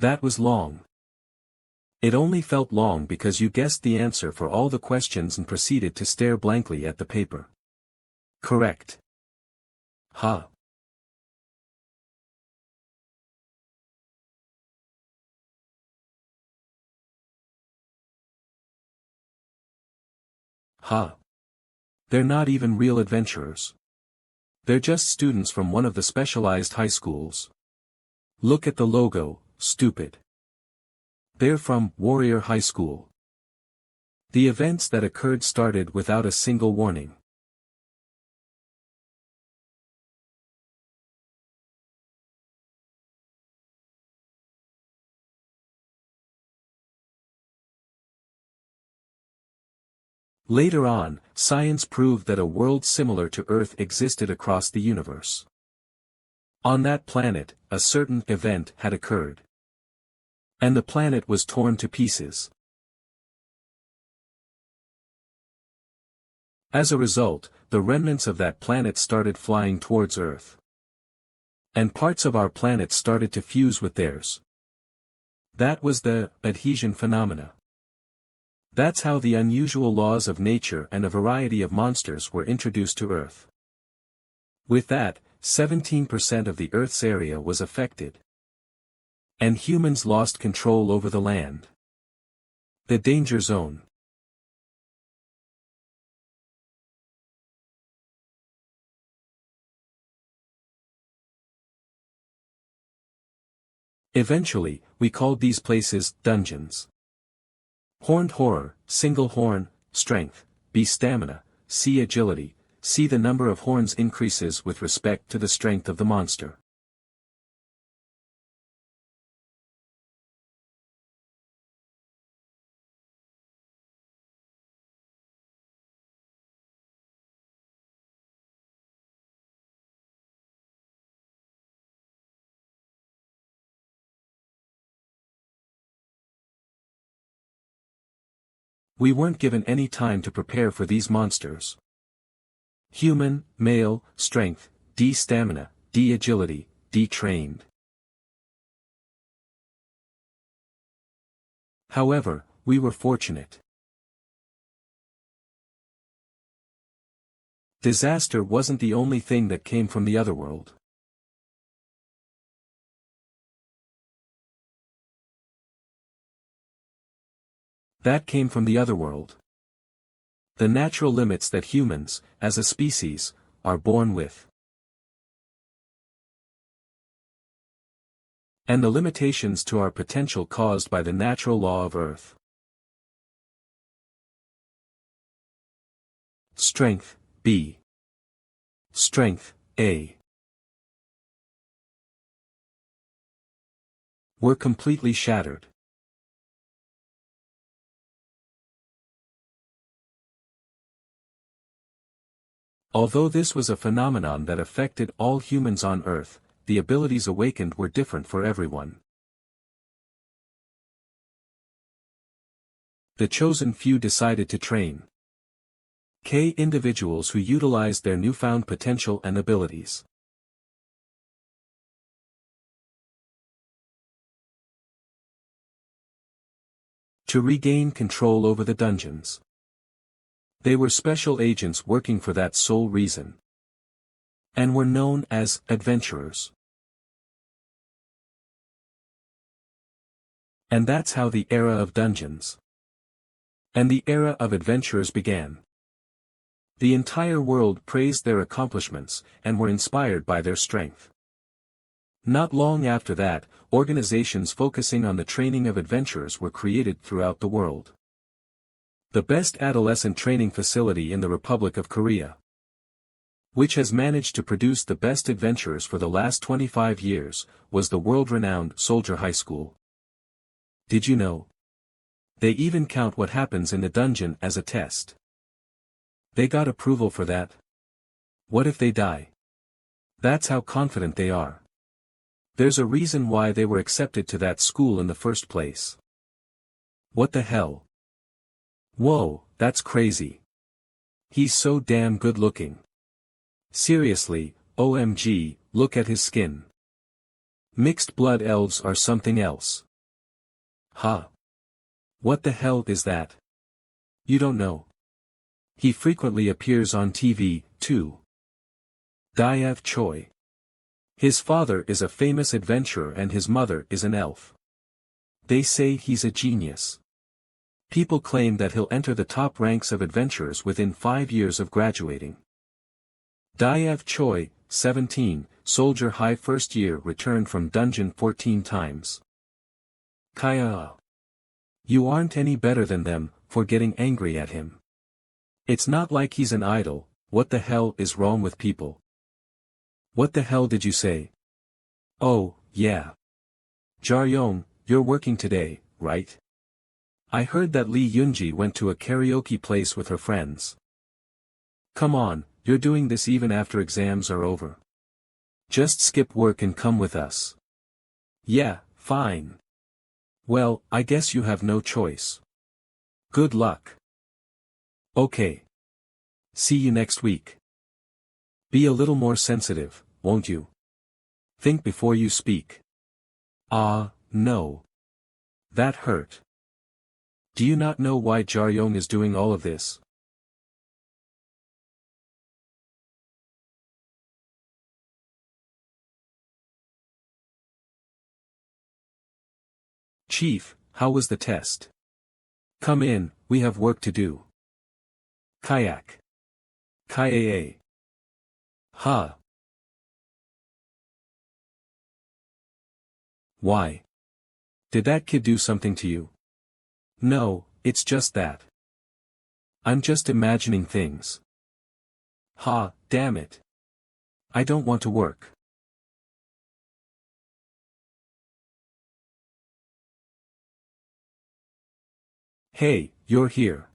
That was long. It only felt long because you guessed the answer for all the questions and proceeded to stare blankly at the paper. Correct. Ha. Ha. They're not even real adventurers. They're just students from one of the specialized high schools. Look at the logo, stupid. They're from Warrior High School. The events that occurred started without a single warning. Later on, science proved that a world similar to Earth existed across the universe. On that planet, a certain event had occurred. And the planet was torn to pieces. As a result, the remnants of that planet started flying towards Earth. And parts of our planet started to fuse with theirs. That was the adhesion phenomena. That's how the unusual laws of nature and a variety of monsters were introduced to Earth. With that, 17% of the Earth's area was affected. And humans lost control over the land. The danger zone. Eventually, we called these places dungeons. Horned horror, single horn, strength, B stamina, C agility, C the number of horns increases with respect to the strength of the monster. We weren't given any time to prepare for these monsters. Human, male, strength, D stamina, D agility, D trained. However, we were fortunate. Disaster wasn't the only thing that came from the otherworld. That came from the otherworld. The natural limits that humans, as a species, are born with. And the limitations to our potential caused by the natural law of Earth. Strength, B. Strength, A. Were completely shattered. Although this was a phenomenon that affected all humans on Earth, the abilities awakened were different for everyone. The chosen few decided to train individuals who utilized their newfound potential and abilities. To regain control over the dungeons. They were special agents working for that sole reason. And were known as adventurers. And that's how the era of dungeons and the era of adventurers began. The entire world praised their accomplishments, and were inspired by their strength. Not long after that, organizations focusing on the training of adventurers were created throughout the world. The best adolescent training facility in the Republic of Korea, which has managed to produce the best adventurers for the last 25 years, was the world-renowned Soldier High School. Did you know? They even count what happens in the dungeon as a test. They got approval for that. What if they die? That's how confident they are. There's a reason why they were accepted to that school in the first place. What the hell? Whoa, that's crazy. He's so damn good looking. Seriously, OMG, look at his skin. Mixed blood elves are something else. Huh? What the hell is that? You don't know. He frequently appears on TV, too. Diev Choi. His father is a famous adventurer and his mother is an elf. They say he's a genius. People claim that he'll enter the top ranks of adventurers within 5 years of graduating. Diev Choi, 17, Soldier High first year returned from dungeon 14 times. Kaya. You aren't any better than them, for getting angry at him. It's not like he's an idol. What the hell is wrong with people? What the hell did you say? Oh, yeah. Jaryong, you're working today, right? I heard that Lee Yunji went to a karaoke place with her friends. Come on, you're doing this even after exams are over. Just skip work and come with us. Yeah, fine. Well, I guess you have no choice. Good luck. Okay. See you next week. Be a little more sensitive, won't you? Think before you speak. No. That hurt. Do you not know why Jaryong is doing all of this? Chief, how was the test? Come in, we have work to do. Kayak. Kayaa. Huh. Why? Did that kid do something to you? No, it's just that. I'm just imagining things. Ha, damn it. I don't want to work. Hey, you're here.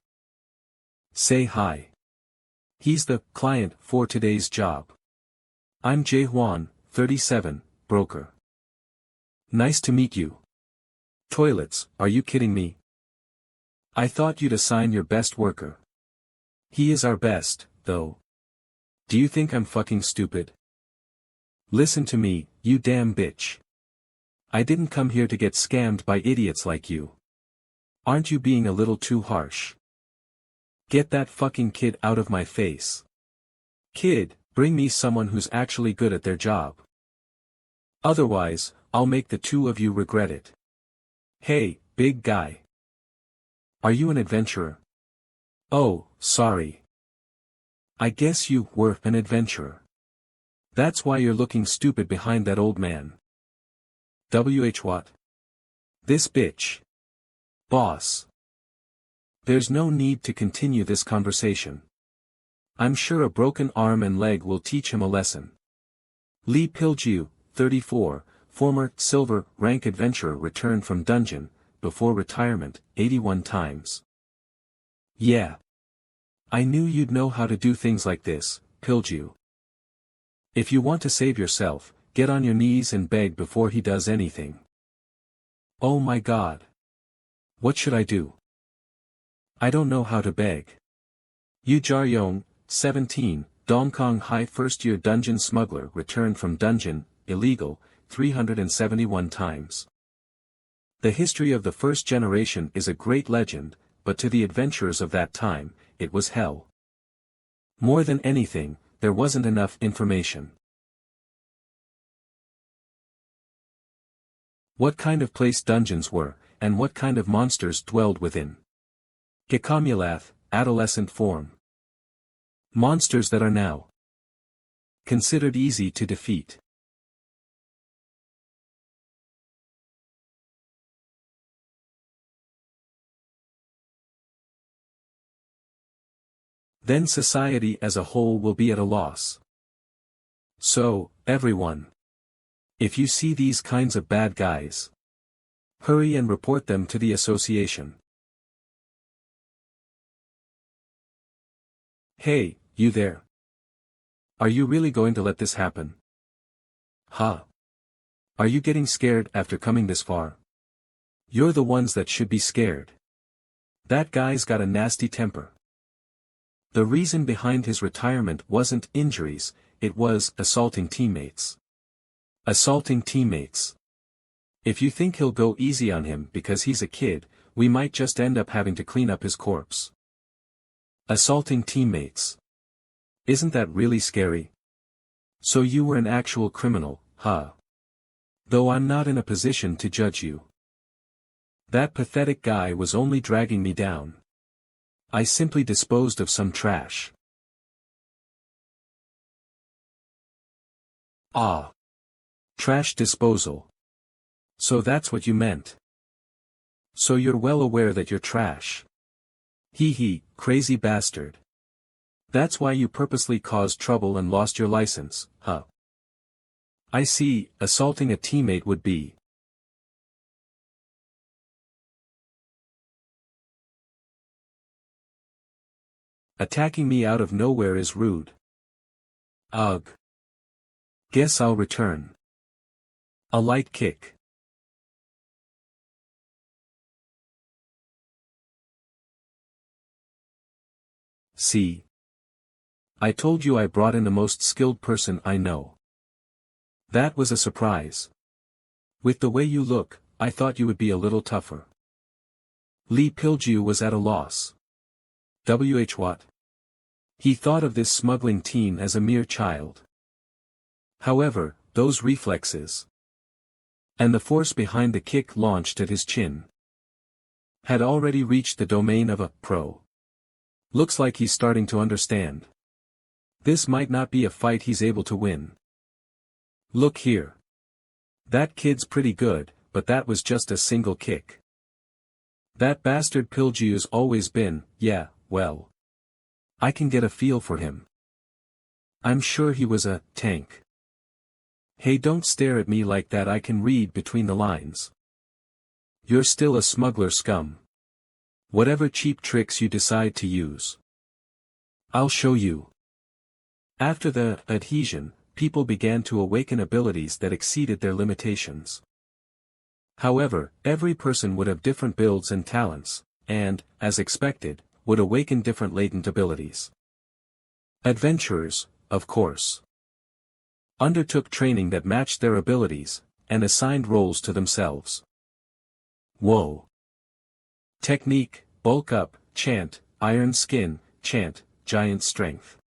Say hi. He's the client for today's job. I'm Jae-hwan, 37, broker. Nice to meet you. Toilets, are you kidding me? I thought you'd assign your best worker. He is our best, though. Do you think I'm fucking stupid? Listen to me, you damn bitch. I didn't come here to get scammed by idiots like you. Aren't you being a little too harsh? Get that fucking kid out of my face. Kid, bring me someone who's actually good at their job. Otherwise, I'll make the two of you regret it. Hey, big guy. Are you an adventurer? Oh, sorry. I guess you were an adventurer. That's why you're looking stupid behind that old man. What? This bitch. Boss. There's no need to continue this conversation. I'm sure a broken arm and leg will teach him a lesson. Lee Piljiu, 34, former silver rank adventurer returned from dungeon, before retirement, 81 times. Yeah. I knew you'd know how to do things like this, Piljiu. If you want to save yourself, get on your knees and beg before he does anything. Oh my god. What should I do? I don't know how to beg. Yu Jaryong, 17, Dongkong High first-year dungeon smuggler returned from dungeon, illegal, 371 times. The history of the first generation is a great legend, but to the adventurers of that time, it was hell. More than anything, there wasn't enough information. What kind of place dungeons were, and what kind of monsters dwelled within. Gekamulath, adolescent form. Monsters that are now considered easy to defeat. Then society as a whole will be at a loss. So, everyone. If you see these kinds of bad guys, hurry and report them to the association. Hey, you there. Are you really going to let this happen? Huh? Are you getting scared after coming this far? You're the ones that should be scared. That guy's got a nasty temper. The reason behind his retirement wasn't injuries, it was assaulting teammates. Assaulting teammates. If you think he'll go easy on him because he's a kid, we might just end up having to clean up his corpse. Assaulting teammates. Isn't that really scary? So you were an actual criminal, huh? Though I'm not in a position to judge you. That pathetic guy was only dragging me down. I simply disposed of some trash. Ah. Trash disposal. So that's what you meant. So you're well aware that you're trash. Hee hee, crazy bastard. That's why you purposely caused trouble and lost your license, huh? I see, assaulting a teammate would be. Attacking me out of nowhere is rude. Ugh. Guess I'll return. A light kick. See? I told you I brought in the most skilled person I know. That was a surprise. With the way you look, I thought you would be a little tougher. Lee Pilju was at a loss. What? He thought of this smuggling teen as a mere child. However, those reflexes. And the force behind the kick launched at his chin. Had already reached the domain of a pro. Looks like he's starting to understand. This might not be a fight he's able to win. Look here. That kid's pretty good, but that was just a single kick. That bastard Pilju's always been, yeah, well. I can get a feel for him. I'm sure he was a tank. Hey, don't stare at me like that, I can read between the lines. You're still a smuggler scum. Whatever cheap tricks you decide to use. I'll show you. After the adhesion, people began to awaken abilities that exceeded their limitations. However, every person would have different builds and talents, and, as expected, would awaken different latent abilities. Adventurers, of course, undertook training that matched their abilities, and assigned roles to themselves. Whoa. Technique, bulk up, chant, iron skin, chant, giant strength.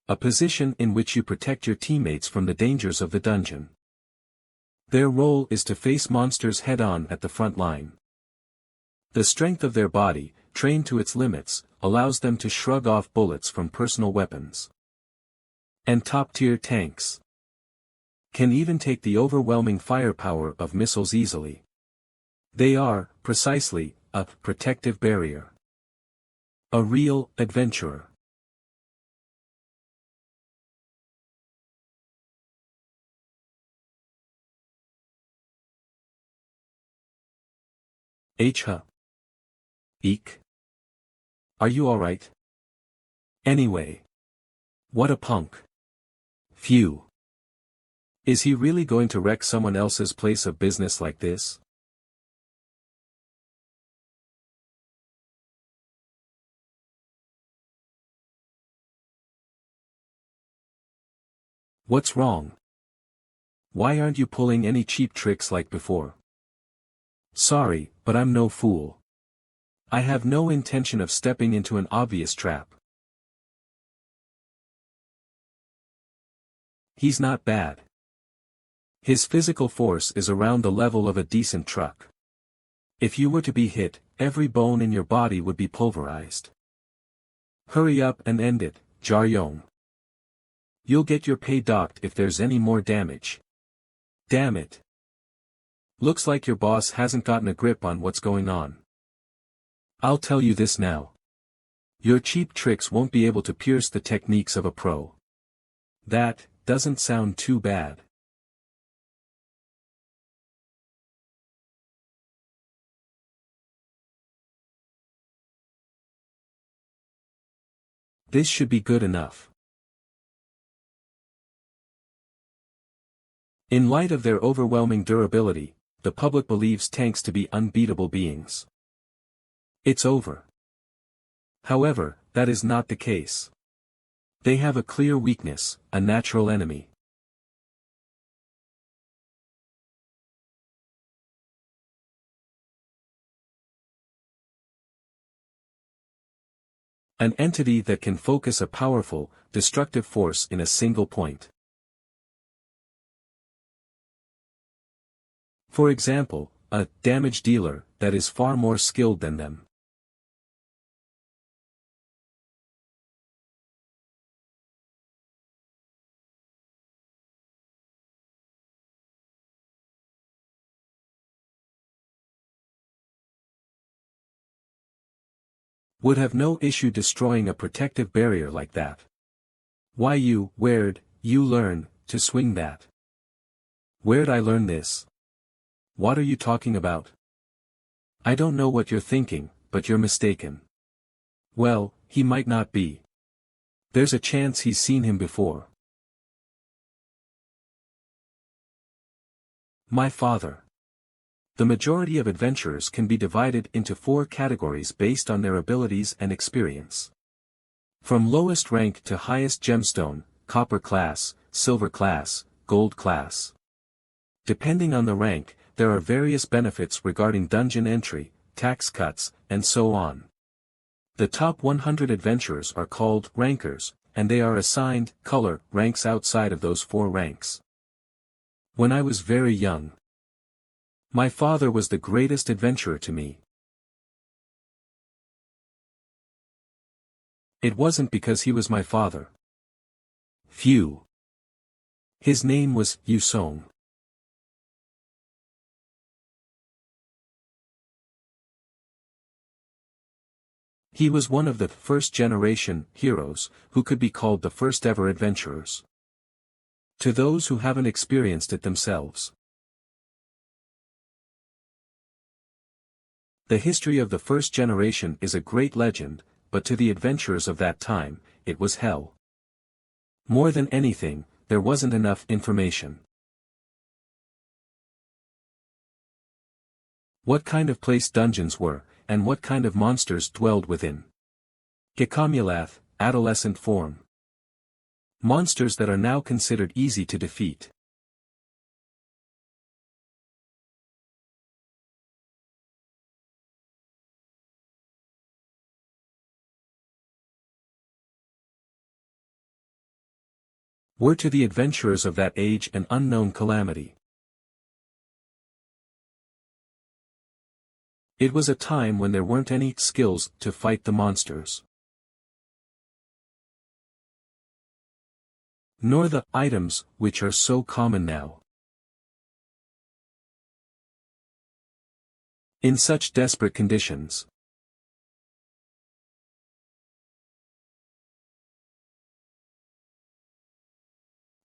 A position in which you protect your teammates from the dangers of the dungeon. Their role is to face monsters head-on at the front line. The strength of their body, trained to its limits, allows them to shrug off bullets from personal weapons. And top-tier tanks can even take the overwhelming firepower of missiles easily. They are, precisely, a protective barrier. A real adventurer. Huh? Eek? Are you alright? Anyway. What a punk. Phew. Is he really going to wreck someone else's place of business like this? What's wrong? Why aren't you pulling any cheap tricks like before? Sorry, but I'm no fool. I have no intention of stepping into an obvious trap. He's not bad. His physical force is around the level of a decent truck. If you were to be hit, every bone in your body would be pulverized. Hurry up and end it, Jaryong. You'll get your pay docked if there's any more damage. Damn it. Looks like your boss hasn't gotten a grip on what's going on. I'll tell you this now. Your cheap tricks won't be able to pierce the techniques of a pro. That doesn't sound too bad. This should be good enough. In light of their overwhelming durability, the public believes tanks to be unbeatable beings. It's over. However, that is not the case. They have a clear weakness, a natural enemy. An entity that can focus a powerful, destructive force in a single point. For example, a damage dealer that is far more skilled than them. Would have no issue destroying a protective barrier like that. Where'd you learn to swing that? Where'd I learn this? What are you talking about? I don't know what you're thinking, but you're mistaken. Well, he might not be. There's a chance he's seen him before. My father. The majority of adventurers can be divided into 4 categories based on their abilities and experience. From lowest rank to highest gemstone, copper class, silver class, gold class. Depending on the rank, there are various benefits regarding dungeon entry, tax cuts, and so on. The top 100 adventurers are called rankers, and they are assigned color ranks outside of those 4 ranks. When I was very young, my father was the greatest adventurer to me. It wasn't because he was my father. Phew. His name was Yusong. He was one of the first-generation heroes, who could be called the first-ever adventurers. To those who haven't experienced it themselves. The history of the first generation is a great legend, but to the adventurers of that time, it was hell. More than anything, there wasn't enough information. What kind of place dungeons were, and what kind of monsters dwelled within. Gekamulath, adolescent form. Monsters that are now considered easy to defeat. Were to the adventurers of that age an unknown calamity. It was a time when there weren't any skills to fight the monsters. Nor the items, which are so common now. In such desperate conditions,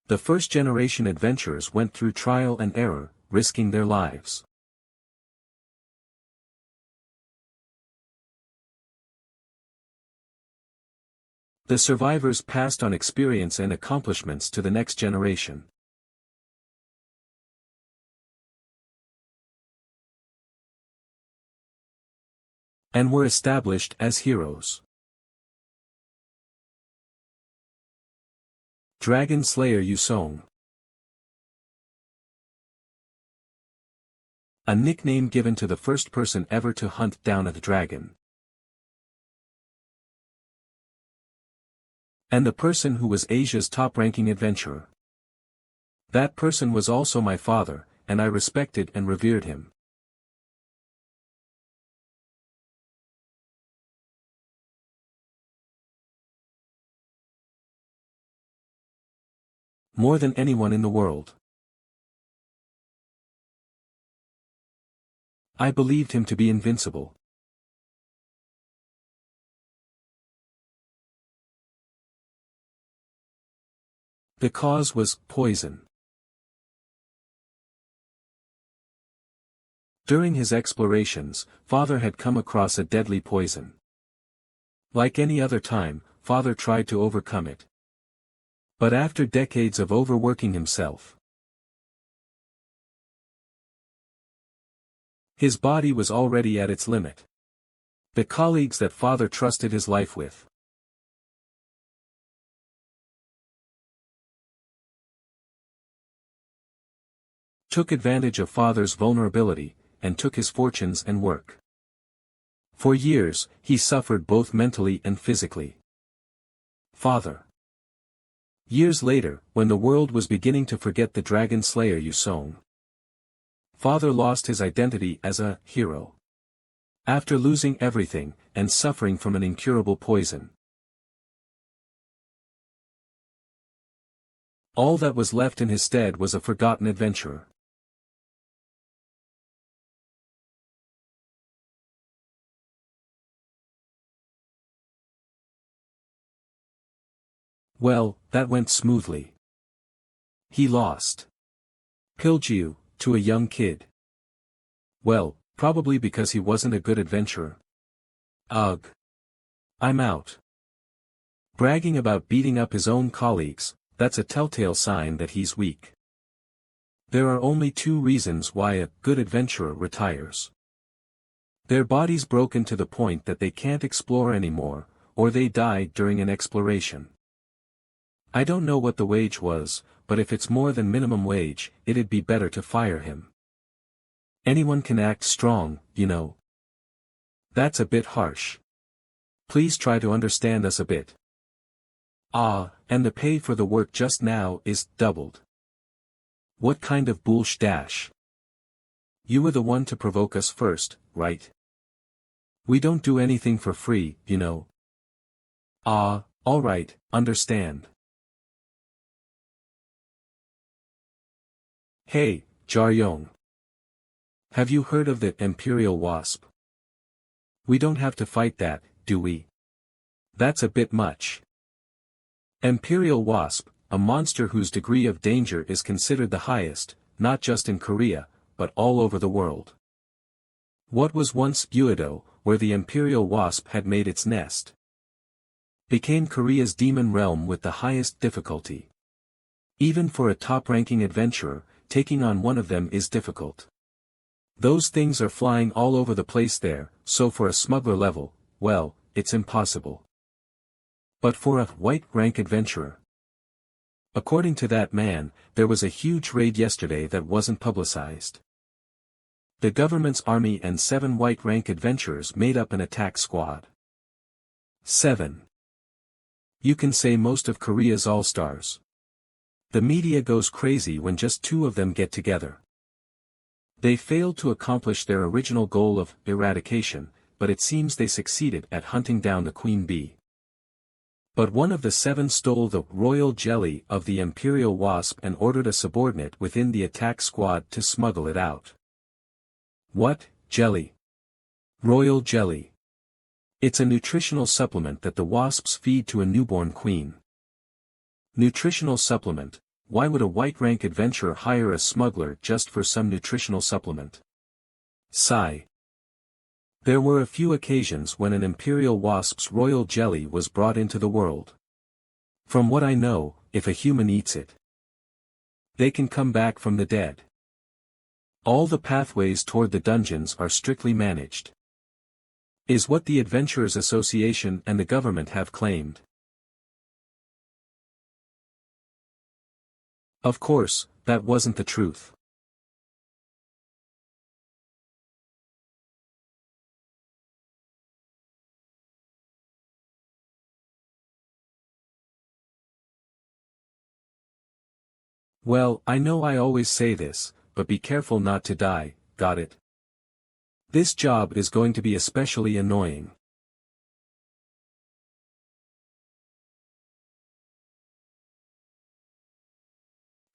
the first-generation adventurers went through trial and error, risking their lives. The survivors passed on experience and accomplishments to the next generation. And were established as heroes. Dragon Slayer Yusong. A nickname given to the first person ever to hunt down a dragon. And the person who was Asia's top-ranking adventurer. That person was also my father, and I respected and revered him. More than anyone in the world. I believed him to be invincible. The cause was poison. During his explorations, Father had come across a deadly poison. Like any other time, Father tried to overcome it. But after decades of overworking himself, his body was already at its limit. The colleagues that Father trusted his life with took advantage of Father's vulnerability, and took his fortunes and work. For years, he suffered both mentally and physically. Father. Years later, when the world was beginning to forget the dragon slayer Yusong, Father lost his identity as a hero. After losing everything, and suffering from an incurable poison. All that was left in his stead was a forgotten adventurer. Well, that went smoothly. He lost Piljiu to a young kid. Well, probably because he wasn't a good adventurer. Ugh. I'm out. Bragging about beating up his own colleagues, that's a telltale sign that he's weak. There are only two reasons why a good adventurer retires. Their bodies broken to the point that they can't explore anymore, or they die during an exploration. I don't know what the wage was, but if it's more than minimum wage, it'd be better to fire him. Anyone can act strong, you know. That's a bit harsh. Please try to understand us a bit. Ah, and the pay for the work just now is doubled. What kind of bullsh-dash? You were the one to provoke us first, right? We don't do anything for free, you know. Ah, alright, understand. Hey, Jaryong. Have you heard of the Imperial Wasp? We don't have to fight that, do we? That's a bit much. Imperial Wasp, a monster whose degree of danger is considered the highest, not just in Korea, but all over the world. What was once Guido, where the Imperial Wasp had made its nest, became Korea's demon realm with the highest difficulty. Even for a top-ranking adventurer, taking on one of them is difficult. Those things are flying all over the place there, so for a smuggler level, well, it's impossible. But for a white-rank adventurer. According to that man, there was a huge raid yesterday that wasn't publicized. The government's army and 7 white-rank adventurers made up an attack squad. 7. You can say most of Korea's all-stars. The media goes crazy when just 2 of them get together. They failed to accomplish their original goal of eradication, but it seems they succeeded at hunting down the queen bee. But one of the 7 stole the royal jelly of the Imperial Wasp and ordered a subordinate within the attack squad to smuggle it out. What, jelly? Royal jelly. It's a nutritional supplement that the wasps feed to a newborn queen. Nutritional supplement, why would a white-rank adventurer hire a smuggler just for some nutritional supplement? Sigh. There were a few occasions when an Imperial Wasp's royal jelly was brought into the world. From what I know, if a human eats it, they can come back from the dead. All the pathways toward the dungeons are strictly managed. Is what the Adventurers Association and the government have claimed. Of course, that wasn't the truth. Well, I know I always say this, but be careful not to die, got it? This job is going to be especially annoying.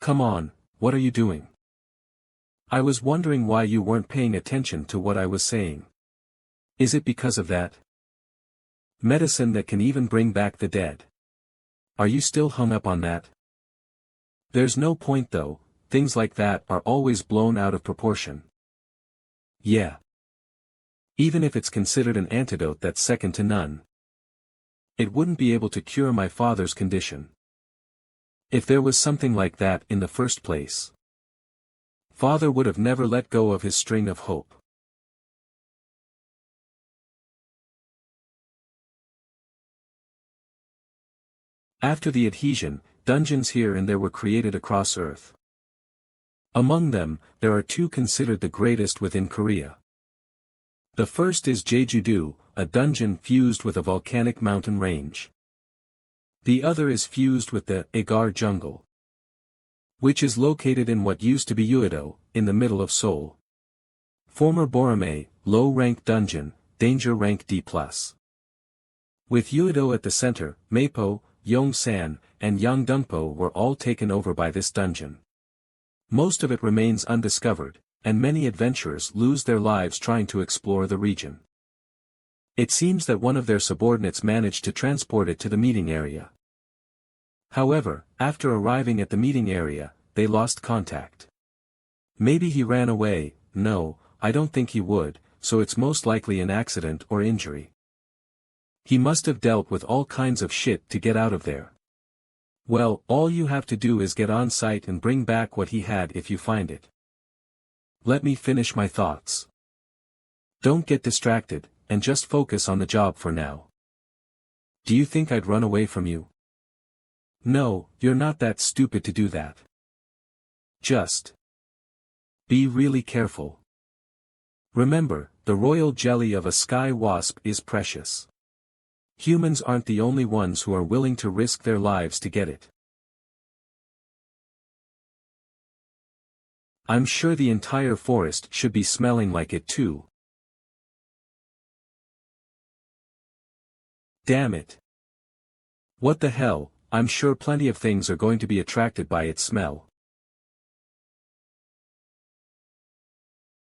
Come on, what are you doing? I was wondering why you weren't paying attention to what I was saying. Is it because of that? Medicine that can even bring back the dead. Are you still hung up on that? There's no point though, things like that are always blown out of proportion. Yeah. Even if it's considered an antidote that's second to none. It wouldn't be able to cure my father's condition. If there was something like that in the first place, Father would have never let go of his string of hope. After the adhesion, dungeons here and there were created across Earth. Among them, there are 2 considered the greatest within Korea. The first is Jeju-do, a dungeon fused with a volcanic mountain range. The other is fused with the Agar jungle, which is located in what used to be Uedo, in the middle of Seoul. Former Borome, low-rank dungeon, danger rank D+. With Uedo at the center, Meipo, Yongsan, and Yangdungpo were all taken over by this dungeon. Most of it remains undiscovered, and many adventurers lose their lives trying to explore the region. It seems that one of their subordinates managed to transport it to the meeting area. However, after arriving at the meeting area, they lost contact. Maybe he ran away. No, I don't think he would, so it's most likely an accident or injury. He must have dealt with all kinds of shit to get out of there. Well, all you have to do is get on site and bring back what he had if you find it. Let me finish my thoughts. Don't get distracted, and just focus on the job for now. Do you think I'd run away from you? No, you're not that stupid to do that. Just be really careful. Remember, the royal jelly of a sky wasp is precious. Humans aren't the only ones who are willing to risk their lives to get it. I'm sure the entire forest should be smelling like it too. Damn it. What the hell, I'm sure plenty of things are going to be attracted by its smell.